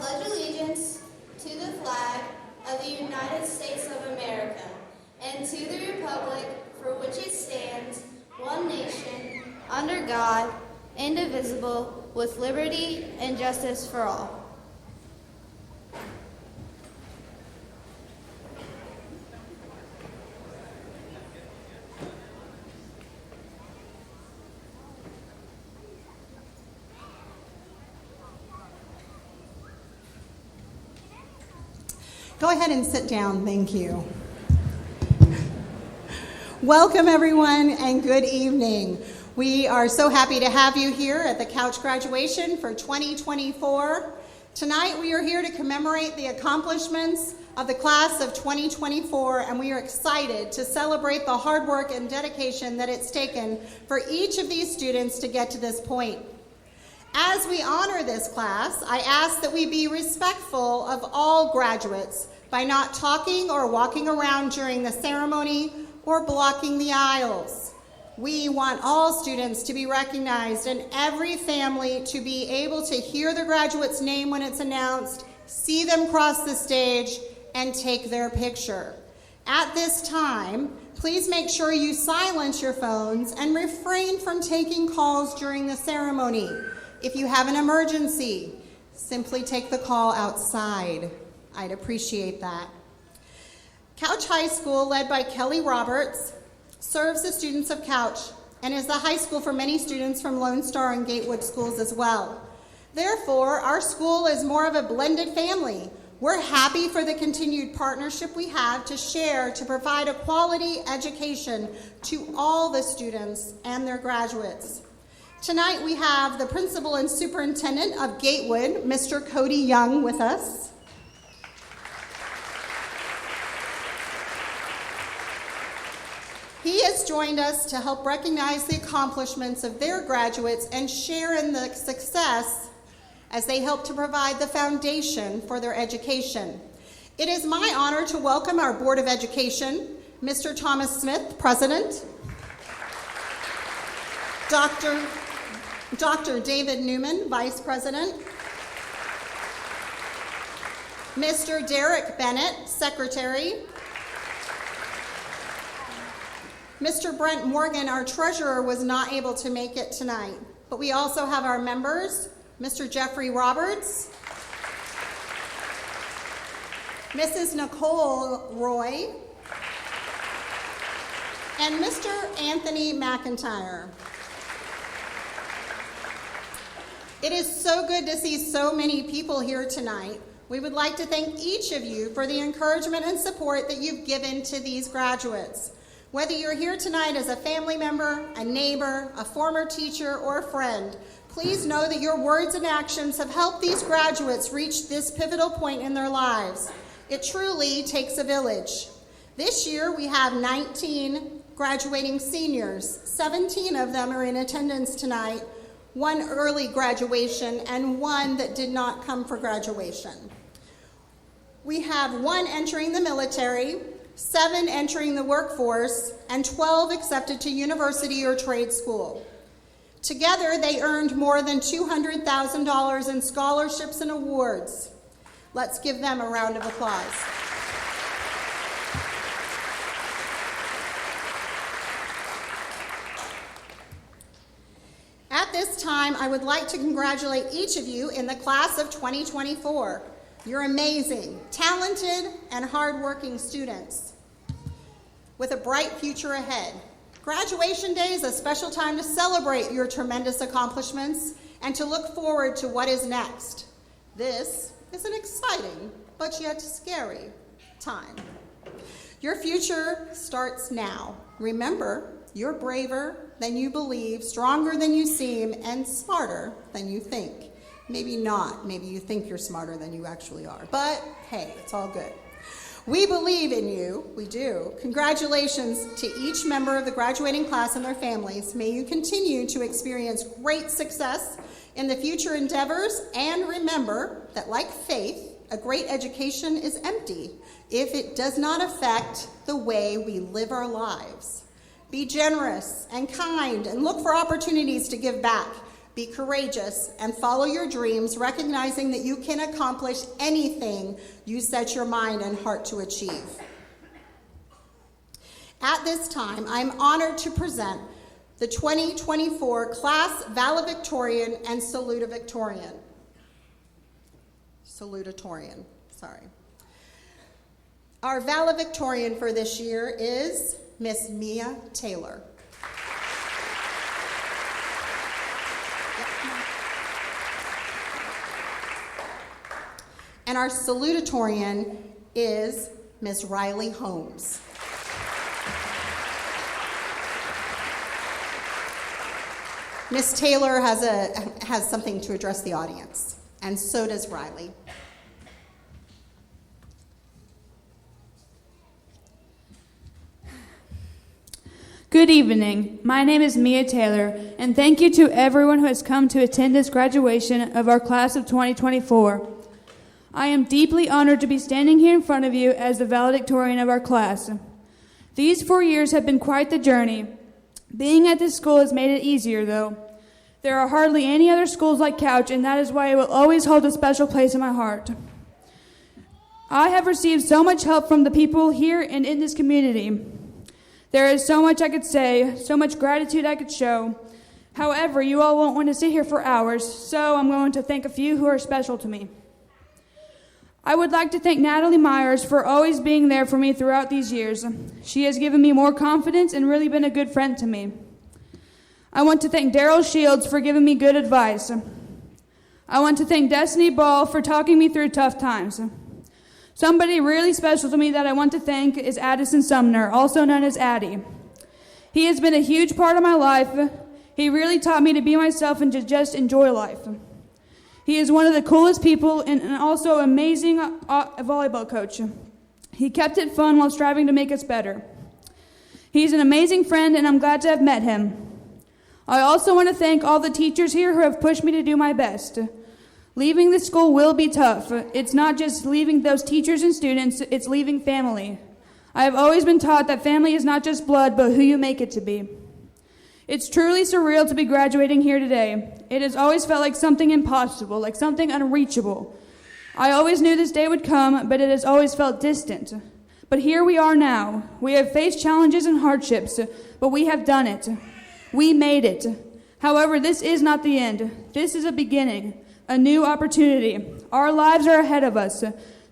pledge allegiance to the flag of the United States of America and to the republic for which it stands, one nation, under God, indivisible, with liberty and justice for all. Go ahead and sit down, thank you. Welcome everyone and good evening. We are so happy to have you here at the Couch graduation for 2024. Tonight we are here to commemorate the accomplishments of the class of 2024, and we are excited to celebrate the hard work and dedication that it's taken for each of these students to get to this point. As we honor this class, I ask that we be respectful of all graduates by not talking or walking around during the ceremony or blocking the aisles. We want all students to be recognized and every family to be able to hear the graduate's name when it's announced, see them cross the stage, and take their picture. At this time, please make sure you silence your phones and refrain from taking calls during the ceremony. If you have an emergency, simply take the call outside. I'd appreciate that. Couch High School, led by Kelly Roberts, serves the students of Couch and is the high school for many students from Lone Star and Gatewood schools as well. Therefore, our school is more of a blended family. We're happy for the continued partnership we have to share to provide a quality education to all the students and their graduates. Tonight we have the principal and superintendent of Gatewood, Mr. Cody Young, with us. He has joined us to help recognize the accomplishments of their graduates and share in the success as they help to provide the foundation for their education. It is my honor to welcome our Board of Education, Mr. Thomas Smith, President, Dr. David Newman, Vice President, Mr. Derek Bennett, Secretary, Mr. Brent Morgan, our treasurer, was not able to make it tonight, but we also have our members, Mr. Jeffrey Roberts, Mrs. Nicole Roy, and Mr. Anthony McIntyre. It is so good to see so many people here tonight. We would like to thank each of you for the encouragement and support that you've given to these graduates. Whether you're here tonight as a family member, a neighbor, a former teacher, or a friend, please know that your words and actions have helped these graduates reach this pivotal point in their lives. It truly takes a village. This year we have 19 graduating seniors. 17 of them are in attendance tonight, one early graduation, and one that did not come for graduation. We have one entering the military, 7 entering the workforce, and 12 accepted to university or trade school. Together, they earned more than $200,000 in scholarships and awards. Let's give them a round of applause. At this time, I would like to congratulate each of you in the class of 2024. You're amazing, talented, and hardworking students with a bright future ahead. Graduation Day is a special time to celebrate your tremendous accomplishments and to look forward to what is next. This is an exciting but yet scary time. Your future starts now. Remember, you're braver than you believe, stronger than you seem, and smarter than you think. Maybe not. Maybe you think you're smarter than you actually are. But hey, it's all good. We believe in you. We do. Congratulations to each member of the graduating class and their families. May you continue to experience great success in the future endeavors. And remember that, like faith, a great education is empty if it does not affect the way we live our lives. Be generous and kind and look for opportunities to give back. Be courageous and follow your dreams, recognizing that you can accomplish anything you set your mind and heart to achieve. At this time, I'm honored to present the 2024 Class Valedictorian and Salutatorian. Our valedictorian for this year is Miss Mia Taylor. And our salutatorian is Miss Riley Holmes. Miss Taylor has something to address the audience, and so does Riley. Good evening. My name is Mia Taylor, and thank you to everyone who has come to attend this graduation of our class of 2024. I am deeply honored to be standing here in front of you as the valedictorian of our class. These 4 years have been quite the journey. Being at this school has made it easier, though. There are hardly any other schools like Couch, and that is why it will always hold a special place in my heart. I have received so much help from the people here and in this community. There is so much I could say, so much gratitude I could show. However, you all won't want to sit here for hours, so I'm going to thank a few who are special to me. I would like to thank Natalie Myers for always being there for me throughout these years. She has given me more confidence and really been a good friend to me. I want to thank Daryl Shields for giving me good advice. I want to thank Destiny Ball for talking me through tough times. Somebody really special to me that I want to thank is Addison Sumner, also known as Addie. He has been a huge part of my life. He really taught me to be myself and to just enjoy life. He is one of the coolest people and also an amazing volleyball coach. He kept it fun while striving to make us better. He's an amazing friend, and I'm glad to have met him. I also want to thank all the teachers here who have pushed me to do my best. Leaving the school will be tough. It's not just leaving those teachers and students, it's leaving family. I have always been taught that family is not just blood, but who you make it to be. It's truly surreal to be graduating here today. It has always felt like something impossible, like something unreachable. I always knew this day would come, but it has always felt distant. But here we are now. We have faced challenges and hardships, but we have done it. We made it. However, this is not the end. This is a beginning. A new opportunity. Our lives are ahead of us.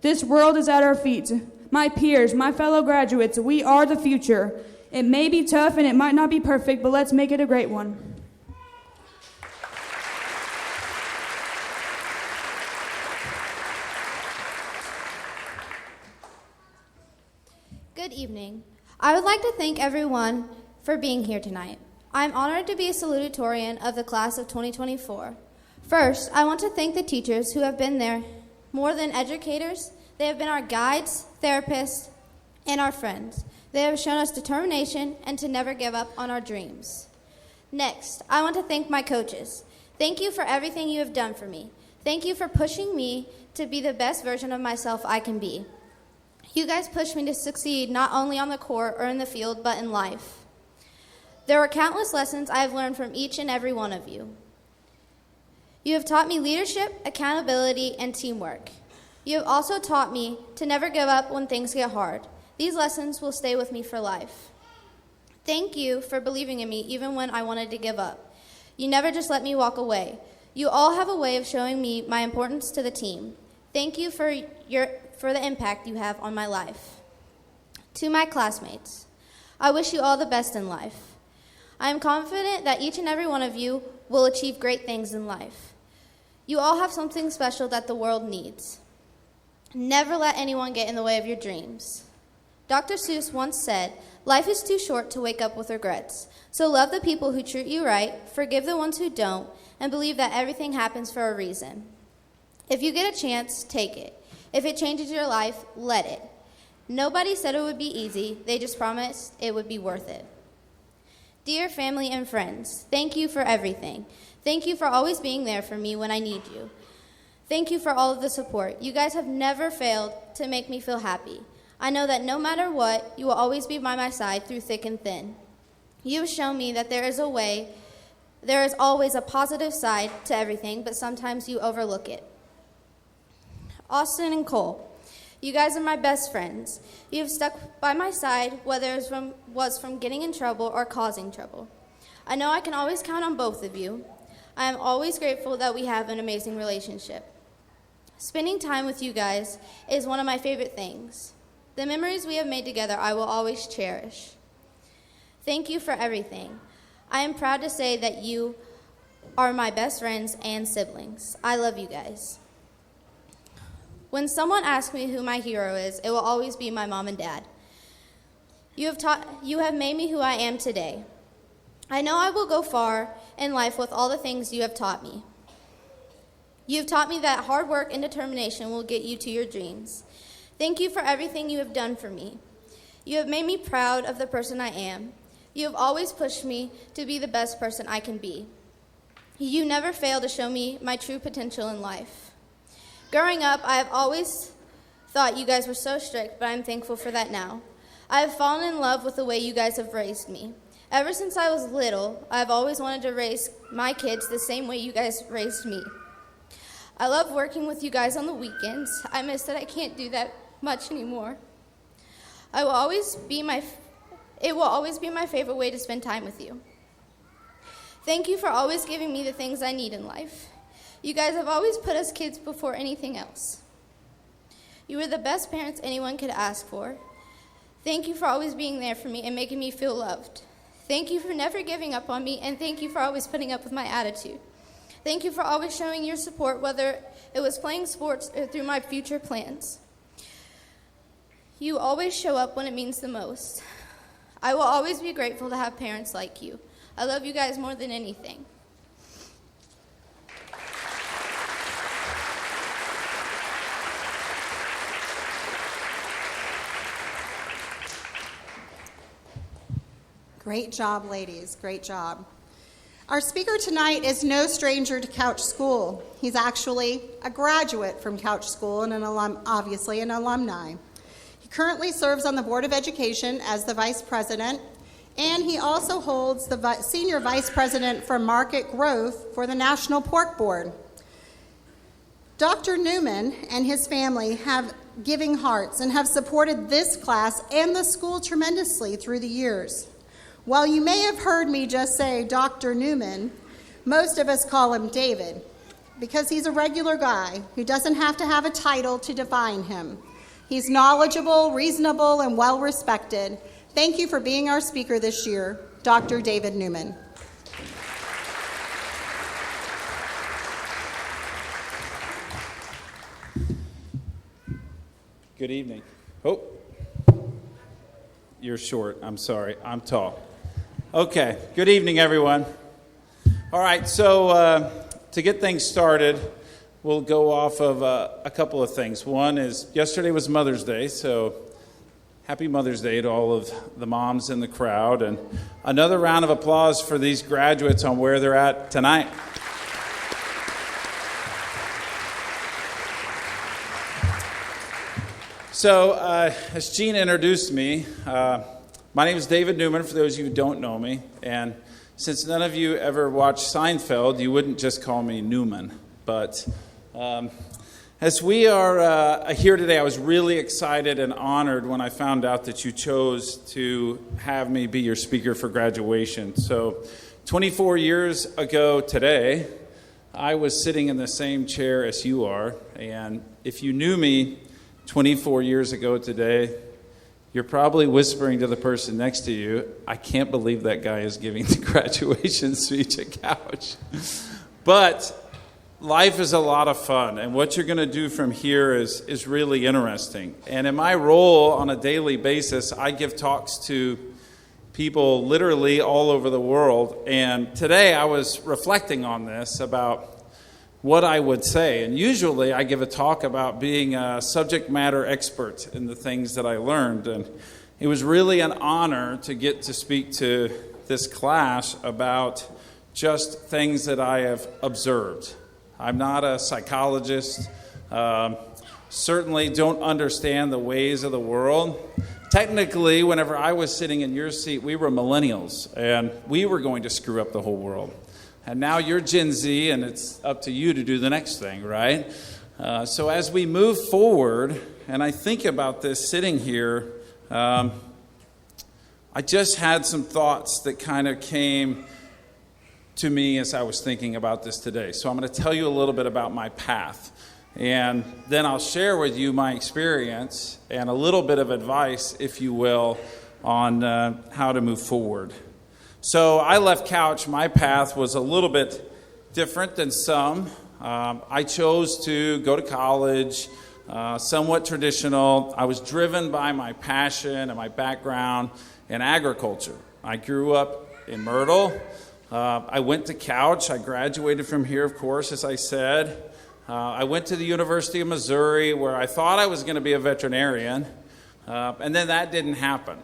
This world is at our feet. My peers, my fellow graduates, we are the future. It may be tough and it might not be perfect, but let's make it a great one. Good evening. I would like to thank everyone for being here tonight. I'm honored to be a salutatorian of the class of 2024. First, I want to thank the teachers who have been there more than educators. They have been our guides, therapists, and our friends. They have shown us determination and to never give up on our dreams. Next, I want to thank my coaches. Thank you for everything you have done for me. Thank you for pushing me to be the best version of myself I can be. You guys pushed me to succeed not only on the court or in the field, but in life. There are countless lessons I have learned from each and every one of you. You have taught me leadership, accountability, and teamwork. You have also taught me to never give up when things get hard. These lessons will stay with me for life. Thank you for believing in me even when I wanted to give up. You never just let me walk away. You all have a way of showing me my importance to the team. Thank you for the impact you have on my life. To my classmates, I wish you all the best in life. I am confident that each and every one of you will achieve great things in life. You all have something special that the world needs. Never let anyone get in the way of your dreams. Dr. Seuss once said, "Life is too short to wake up with regrets. So love the people who treat you right, forgive the ones who don't, and believe that everything happens for a reason. If you get a chance, take it. If it changes your life, let it. Nobody said it would be easy, they just promised it would be worth it." Dear family and friends, thank you for everything. Thank you for always being there for me when I need you. Thank you for all of the support. You guys have never failed to make me feel happy. I know that no matter what, you will always be by my side through thick and thin. You have shown me that there is a way There is always a positive side to everything, but sometimes you overlook it. Austin and Cole, you guys are my best friends. You have stuck by my side, whether it was from getting in trouble or causing trouble. I know I can always count on both of you. I am always grateful that we have an amazing relationship. Spending time with you guys is one of my favorite things. The memories we have made together I will always cherish. Thank you for everything. I am proud to say that you are my best friends and siblings. I love you guys. When someone asks me who my hero is, it will always be my mom and dad. You have made me who I am today. I know I will go far in life with all the things you have taught me. You have taught me that hard work and determination will get you to your dreams. Thank you for everything you have done for me. You have made me proud of the person I am. You have always pushed me to be the best person I can be. You never fail to show me my true potential in life. Growing up, I have always thought you guys were so strict, but I'm thankful for that now. I have fallen in love with the way you guys have raised me. Ever since I was little, I have always wanted to raise my kids the same way you guys raised me. I love working with you guys on the weekends. I miss that I can't do that much anymore. It will always be my favorite way to spend time with you. Thank you for always giving me the things I need in life. You guys have always put us kids before anything else. You were the best parents anyone could ask for. Thank you for always being there for me and making me feel loved. Thank you for never giving up on me, and thank you for always putting up with my attitude. Thank you for always showing your support, whether it was playing sports or through my future plans. You always show up when it means the most. I will always be grateful to have parents like you. I love you guys more than anything. Great job, ladies. Great job. Our speaker tonight is no stranger to Couch School. He's actually a graduate from Couch School and obviously an alumni. He currently serves on the Board of Education as the Vice President, and he also holds the Senior Vice President for Market Growth for the National Pork Board. Dr. Newman and his family have giving hearts and have supported this class and the school tremendously through the years. While you may have heard me just say Dr. Newman, most of us call him David because he's a regular guy who doesn't have to have a title to define him. He's knowledgeable, reasonable, and well-respected. Thank you for being our speaker this year, Dr. David Newman. Good evening. Oh, you're short. I'm sorry. I'm tall. Okay. Good evening, everyone. All right. So to get things started, we'll go off of a couple of things. One is yesterday was Mother's Day, so happy Mother's Day to all of the moms in the crowd. And another round of applause for these graduates on where they're at tonight. So, as Gene introduced me, my name is David Newman, for those of you who don't know me. And since none of you ever watched Seinfeld, you wouldn't just call me Newman. But as we are here today, I was really excited and honored when I found out that you chose to have me be your speaker for graduation. So, 24 years ago today, I was sitting in the same chair as you are. And if you knew me 24 years ago today, you're probably whispering to the person next to you, I can't believe that guy is giving the graduation speech at Couch. But life is a lot of fun, and what you're going to do from here is really interesting. And in my role on a daily basis, I give talks to people literally all over the world. And today I was reflecting on this about what I would say. And usually I give a talk about being a subject matter expert in the things that I learned. And it was really an honor to get to speak to this class about just things that I have observed. I'm not a psychologist, certainly don't understand the ways of the world. Technically, whenever I was sitting in your seat, we were millennials, and we were going to screw up the whole world. And now you're Gen Z, and it's up to you to do the next thing, right? So as we move forward, and I think about this sitting here, I just had some thoughts that kind of came to me as I was thinking about this today. So I'm going to tell you a little bit about my path. And then I'll share with you my experience and a little bit of advice, if you will, on how to move forward. So I left Couch. My path was a little bit different than some. I chose to go to college, somewhat traditional. I was driven by my passion and my background in agriculture. I grew up in Myrtle. I went to Couch. I graduated from here, of course, as I said. I went to the University of Missouri, where I thought I was going to be a veterinarian, and then that didn't happen.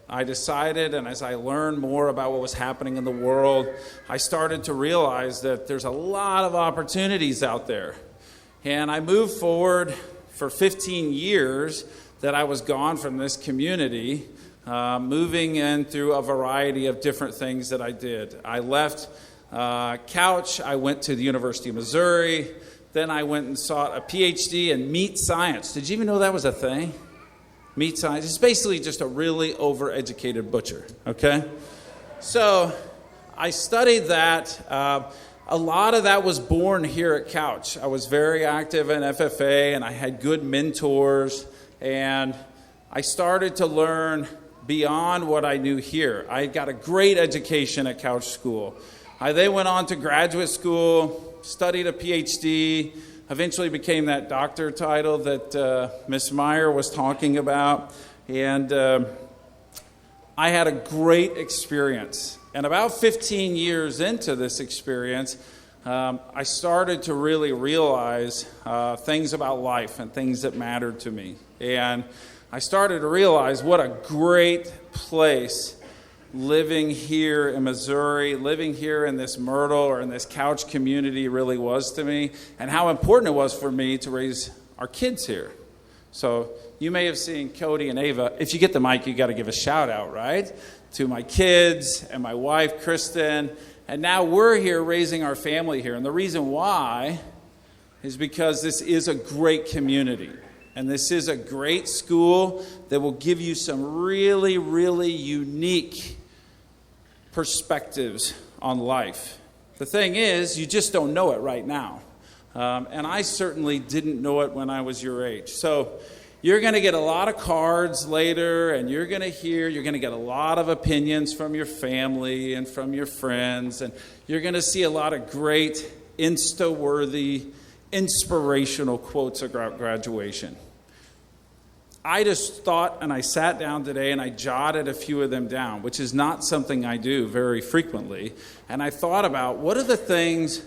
I decided, and as I learned more about what was happening in the world, I started to realize that there's a lot of opportunities out there. And I moved forward for 15 years that I was gone from this community, moving in through a variety of different things that I did. I left Couch. I went to the University of Missouri. Then I went and sought a PhD in meat science. Did you even know that was a thing? Meat science. It's basically just a really overeducated butcher, okay? So I studied that. A lot of that was born here at Couch. I was very active in FFA, and I had good mentors, and I started to learn beyond what I knew here. I got a great education at Couch School. I then went on to graduate school, studied a PhD, eventually became that doctor title that Miss Meyer was talking about. And I had a great experience. And about 15 years into this experience, I started to really realize things about life and things that mattered to me. And I started to realize what a great place living here in Missouri, living here in this Myrtle or in this Couch community really was to me, and how important it was for me to raise our kids here. So you may have seen Cody and Ava. If you get the mic, you got to give a shout out, right? To my kids and my wife, Kristen. And now we're here raising our family here. And the reason why is because this is a great community. And this is a great school that will give you some really, really unique perspectives on life. The thing is, you just don't know it right now. And I certainly didn't know it when I was your age. So you're going to get a lot of cards later, and you're going to get a lot of opinions from your family and from your friends. And you're going to see a lot of great, Insta-worthy, inspirational quotes about graduation. I just thought, and I sat down today and I jotted a few of them down, which is not something I do very frequently. And I thought about what are the things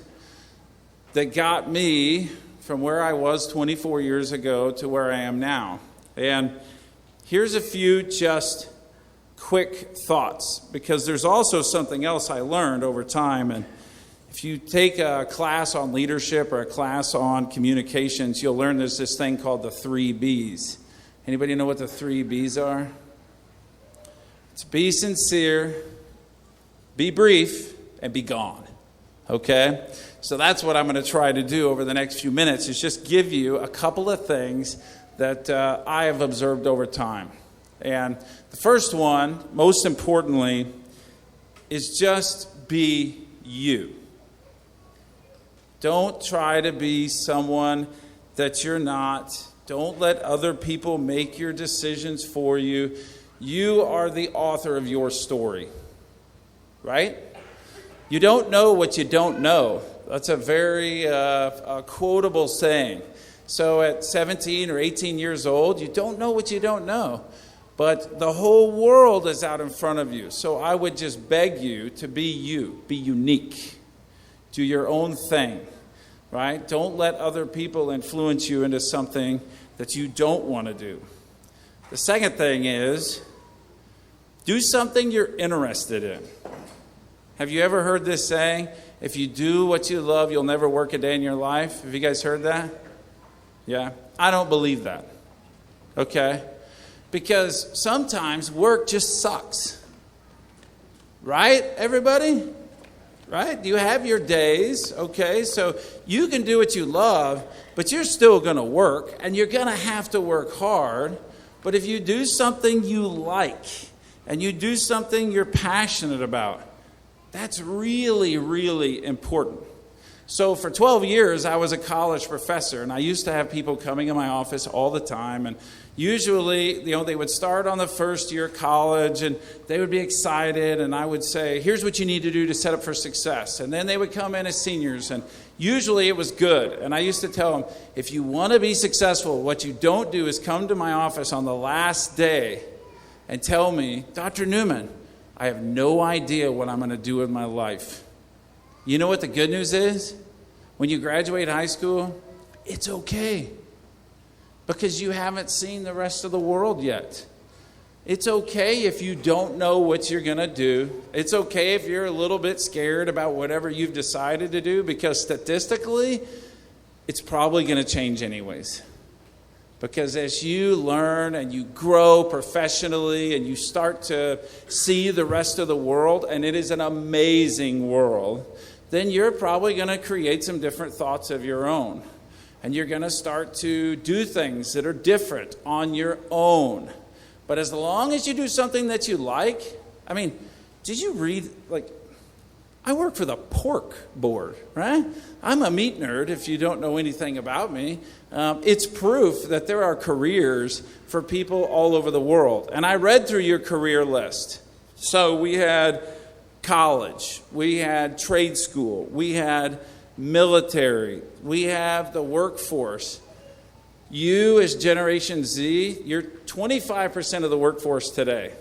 that got me from where I was 24 years ago to where I am now. And here's a few just quick thoughts, because there's also something else I learned over time. And if you take a class on leadership or a class on communications, you'll learn there's this thing called the 3 B's. Anybody know what the 3 B's are? It's be sincere, be brief, and be gone. Okay? So that's what I'm going to try to do over the next few minutes, is just give you a couple of things that I have observed over time. And the first one, most importantly, is just be you. Don't try to be someone that you're not. Don't let other people make your decisions for you. You are the author of your story, right? You don't know what you don't know. That's a very quotable saying. So at 17 or 18 years old, you don't know what you don't know. But the whole world is out in front of you. So I would just beg you to be you. Be unique. Do your own thing, right? Don't let other people influence you into something that you don't want to do. The second thing is, do something you're interested in. Have you ever heard this saying, if you do what you love, you'll never work a day in your life? Have you guys heard that? Yeah? I don't believe that. Okay? Because sometimes work just sucks. Right, everybody? right? You have your days, okay? So you can do what you love, but you're still going to work, and you're going to have to work hard. But if you do something you like, and you do something you're passionate about, that's really, really important. So for 12 years, I was a college professor, and I used to have people coming in my office all the time. And usually, they would start on the first year of college, and they would be excited, and I would say, here's what you need to do to set up for success. And then they would come in as seniors, and usually it was good. And I used to tell them, if you want to be successful, what you don't do is come to my office on the last day and tell me, Dr. Newman, I have no idea what I'm going to do with my life. You know what the good news is? When you graduate high school, it's okay, because you haven't seen the rest of the world yet. It's okay if you don't know what you're going to do. It's okay if you're a little bit scared about whatever you've decided to do, because statistically, it's probably going to change anyways. Because as you learn and you grow professionally and you start to see the rest of the world, and it is an amazing world, then you're probably going to create some different thoughts of your own. And you're going to start to do things that are different on your own. But as long as you do something that you like, did you read, I work for the pork board, right? I'm a meat nerd, if you don't know anything about me. It's proof that there are careers for people all over the world. And I read through your career list. So we had college, we had trade school, we had military, we have the workforce. You as Generation Z, you're 25% of the workforce today,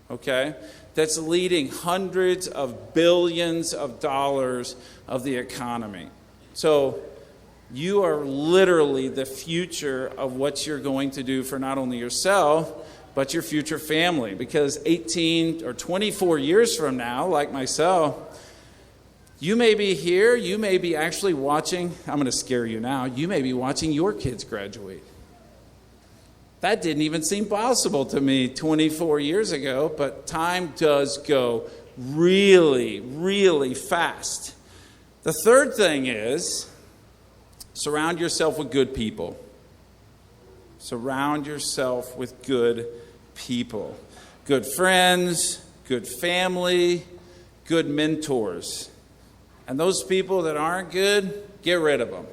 okay? That's leading hundreds of billions of dollars of the economy. So you are literally the future of what you're going to do for not only yourself, but your future family. Because 18 or 24 years from now, like myself, you may be here, you may be actually watching, I'm going to scare you now, you may be watching your kids graduate. That didn't even seem possible to me 24 years ago, but time does go really, really fast. The third thing is, surround yourself with good people. Surround yourself with good people. Good friends, good family, good mentors. And those people that aren't good, get rid of them,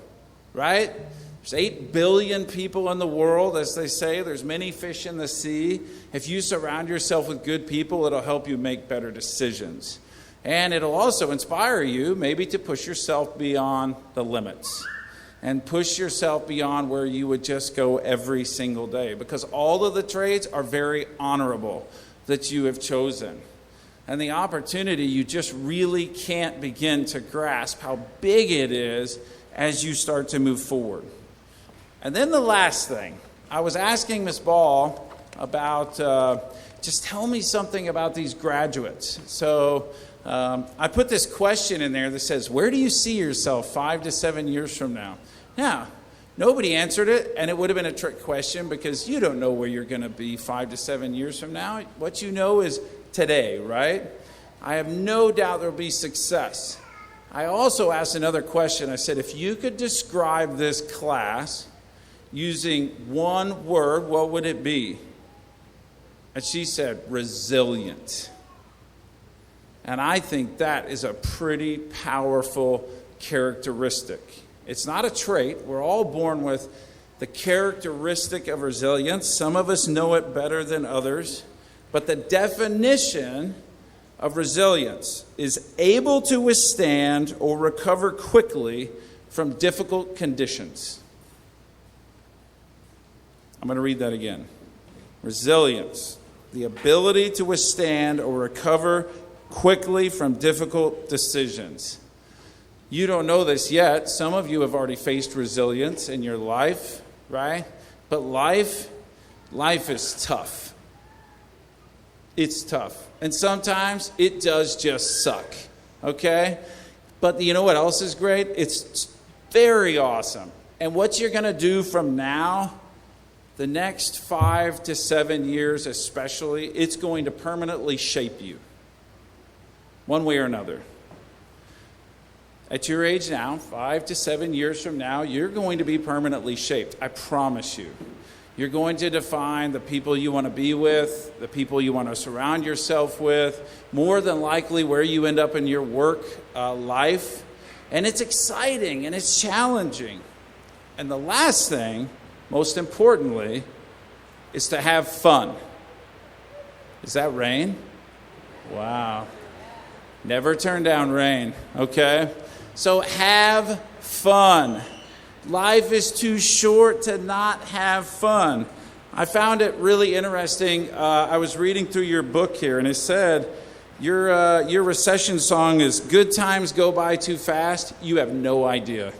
right? There's 8 billion people in the world, as they say. There's many fish in the sea. If you surround yourself with good people, it'll help you make better decisions. And it'll also inspire you maybe to push yourself beyond the limits and push yourself beyond where you would just go every single day, because all of the trades are very honorable that you have chosen. And the opportunity, you just really can't begin to grasp how big it is as you start to move forward. And then the last thing, I was asking Ms. Ball about, just tell me something about these graduates. So I put this question in there that says, where do you see yourself 5 to 7 years from now? Now, nobody answered it, and it would have been a trick question, because you don't know where you're going to be 5 to 7 years from now. What you know is today, right? I have no doubt there will be success. I also asked another question. I said, if you could describe this class using one word, what would it be? And she said, resilient. And I think that is a pretty powerful characteristic. It's not a trait. We're all born with the characteristic of resilience. Some of us know it better than others. But the definition of resilience is able to withstand or recover quickly from difficult conditions. I'm going to read that again. Resilience, the ability to withstand or recover quickly from difficult decisions. You don't know this yet. Some of you have already faced resilience in your life, right? But life is tough. It's tough. And sometimes it does just suck, okay? But you know what else is great? It's very awesome. And what you're going to do from now, the next 5 to 7 years especially, it's going to permanently shape you one way or another. At your age now, 5 to 7 years from now, you're going to be permanently shaped. I promise you. You're going to define the people you want to be with, the people you want to surround yourself with, more than likely where you end up in your work life. And it's exciting and it's challenging. And the last thing, most importantly, is to have fun. Is that rain? Wow. Never turn down rain, okay? So have fun. Life is too short to not have fun. I found it really interesting. I was reading through your book here, and it said your recession song is "Good Times Go By Too Fast." You have no idea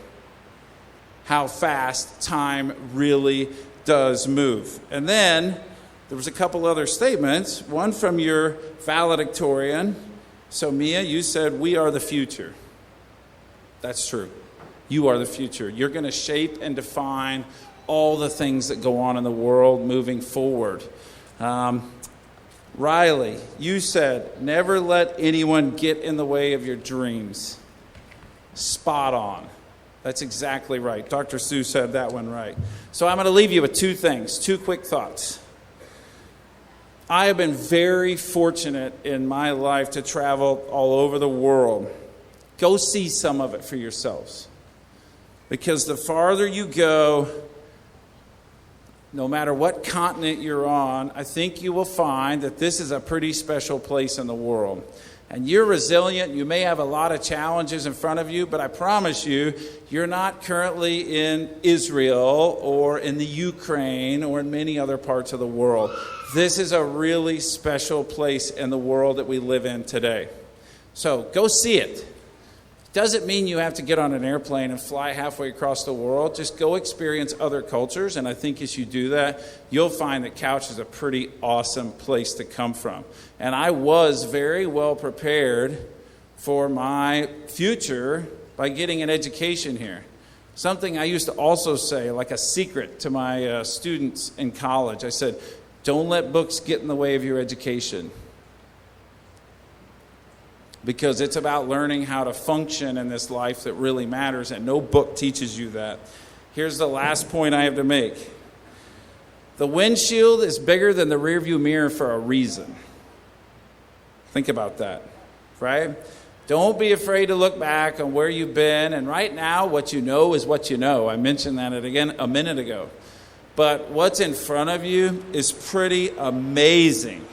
how fast time really does move. And then there was a couple other statements. One from your valedictorian. So Mia, you said, "We are the future." That's true. You are the future. You're going to shape and define all the things that go on in the world moving forward. Riley, you said, "Never let anyone get in the way of your dreams." Spot on. That's exactly right. Dr. Sue said that one right. So I'm going to leave you with two things, two quick thoughts. I have been very fortunate in my life to travel all over the world. Go see some of it for yourselves. Because the farther you go, no matter what continent you're on, I think you will find that this is a pretty special place in the world. And you're resilient. You may have a lot of challenges in front of you, but I promise you, you're not currently in Israel or in the Ukraine or in many other parts of the world. This is a really special place in the world that we live in today. So go see it. Doesn't mean you have to get on an airplane and fly halfway across the world. Just go experience other cultures, and I think as you do that, you'll find that Couch is a pretty awesome place to come from. And I was very well prepared for my future by getting an education here. Something I used to also say, like a secret to my students in college. I said, don't let books get in the way of your education. Because it's about learning how to function in this life that really matters, and no book teaches you that. Here's the last point I have to make. The windshield is bigger than the rearview mirror for a reason. Think about that, right? Don't be afraid to look back on where you've been, and right now, what you know is what you know. I mentioned that again a minute ago. But what's in front of you is pretty amazing.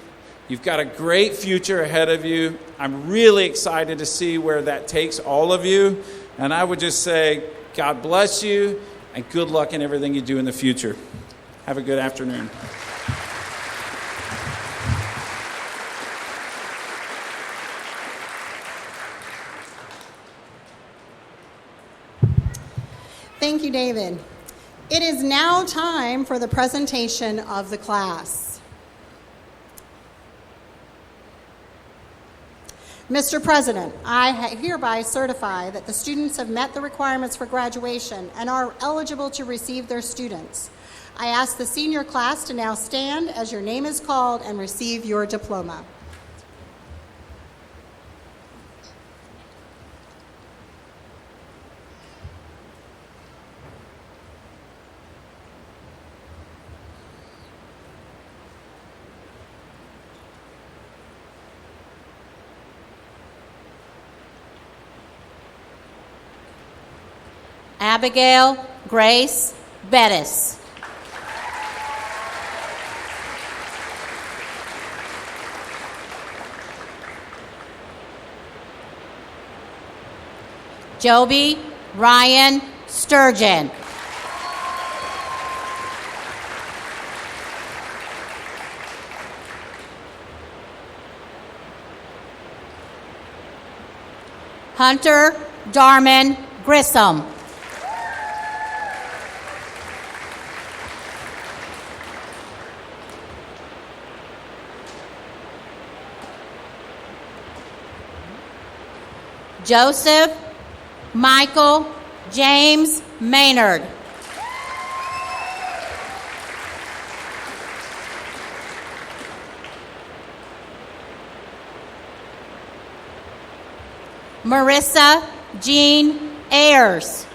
You've got a great future ahead of you. I'm really excited to see where that takes all of you. And I would just say, God bless you, and good luck in everything you do in the future. Have a good afternoon. Thank you, David. It is now time for the presentation of the class. Mr. President, I hereby certify that the students have met the requirements for graduation and are eligible to receive their students. I ask the senior class to now stand as your name is called and receive your diploma. Abigail Grace Bettis. Joby Ryan Sturgeon. Hunter Darman Grissom. Joseph Michael James Maynard. Marissa Jean Ayers.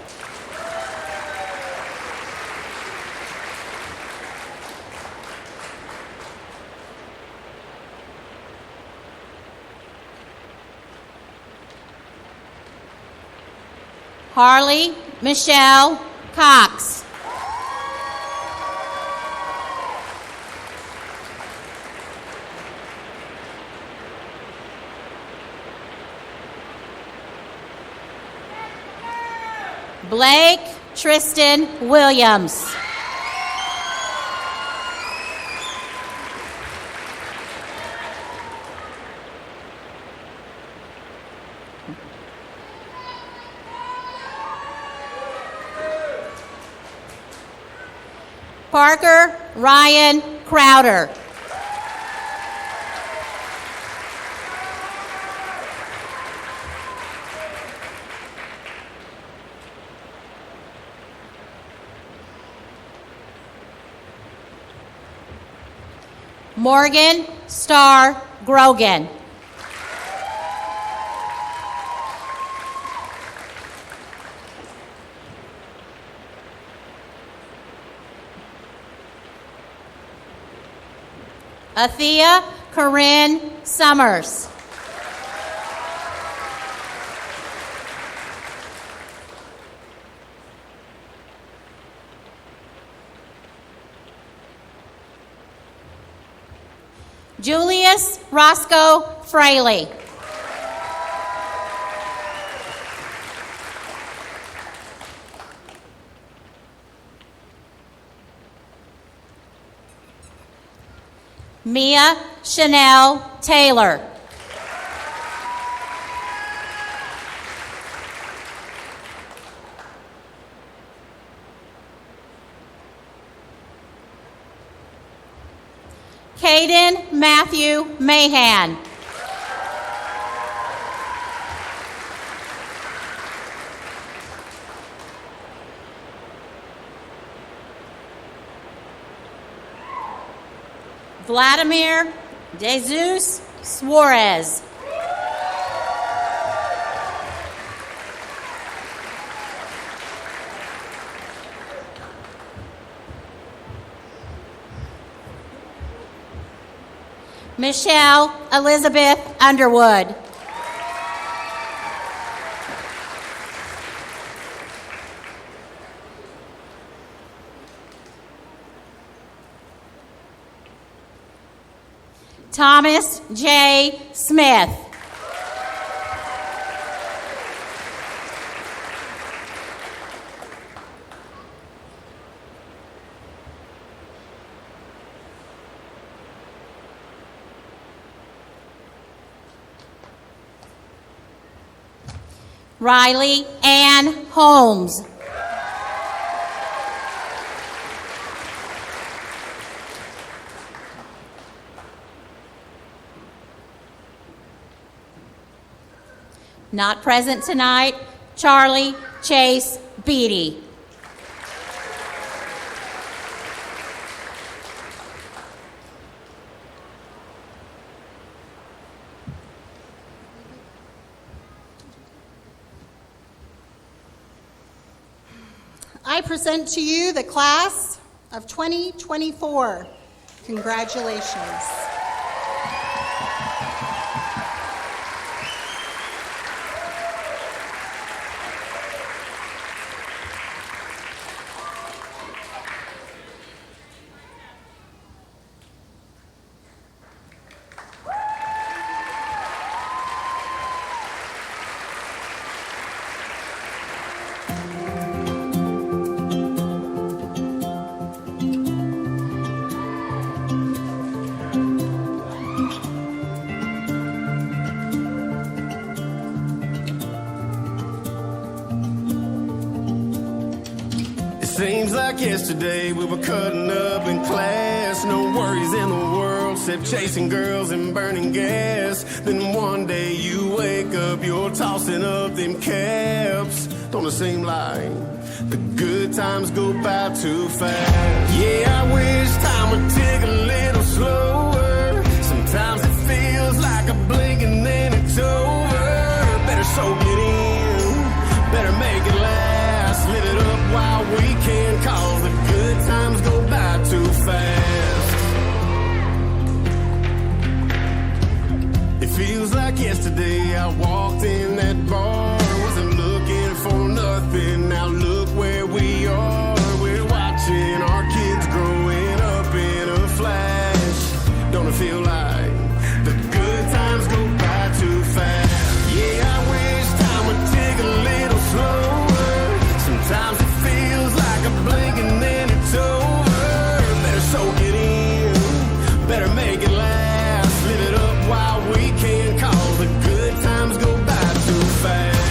Harley Michelle Cox. Blake Tristan Williams. Parker Ryan Crowder. Morgan Starr Grogan. Athea Corinne Summers. Julius Roscoe Fraley. Mia Chanel Taylor. Caden Matthew Mahan. Vladimir Jesus Suarez. Michelle Elizabeth Underwood. Thomas J. Smith. Riley Ann Holmes. Not present tonight, Charlie Chase Beatty. I present to you the class of 2024. Congratulations. Seems like yesterday we were cutting up in class. No worries in the world except chasing girls and burning gas. Then one day you wake up, you're tossing up them caps. Don't it seem like the good times go by too fast? Yeah, I wish time would tick a little slower. Sometimes it feels like a blink and then it's over. Better soak it in. like yesterday. I walked in that bar, wasn't looking for nothing. Now look where we are. We're watching our kids growing up in a flash. Don't it feel like the good times go by too fast? Yeah, I wish time would take a little slower. Sometimes it feels like a blink and then it's over. Better soak it in, better make it last. Live it up while we can, cause the good times go by too fast.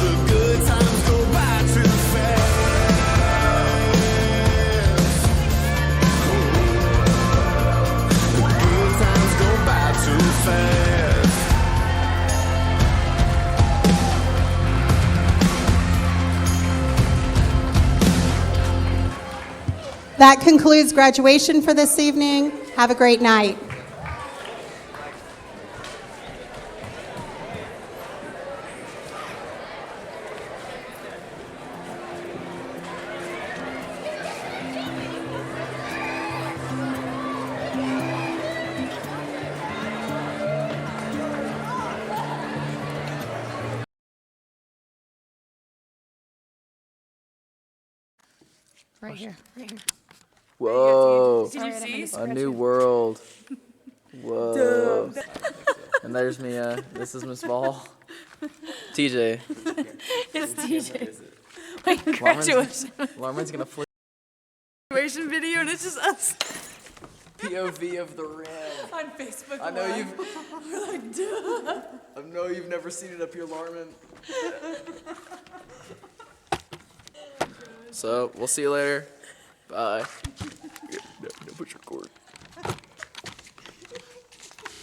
The good times go by too fast. The good times go by too fast. That concludes graduation for this evening. Have a great night. Whoa. A new world. Whoa. And there's Mia. This is Miss Ball. TJ. It's TJ. Wait, graduation Larman's gonna flip video, and it's just us POV of the rim. on Facebook. I know Live. We're like, duh. I know you've never seen it up here, Larman. So we'll see you later. Bye. No, push record.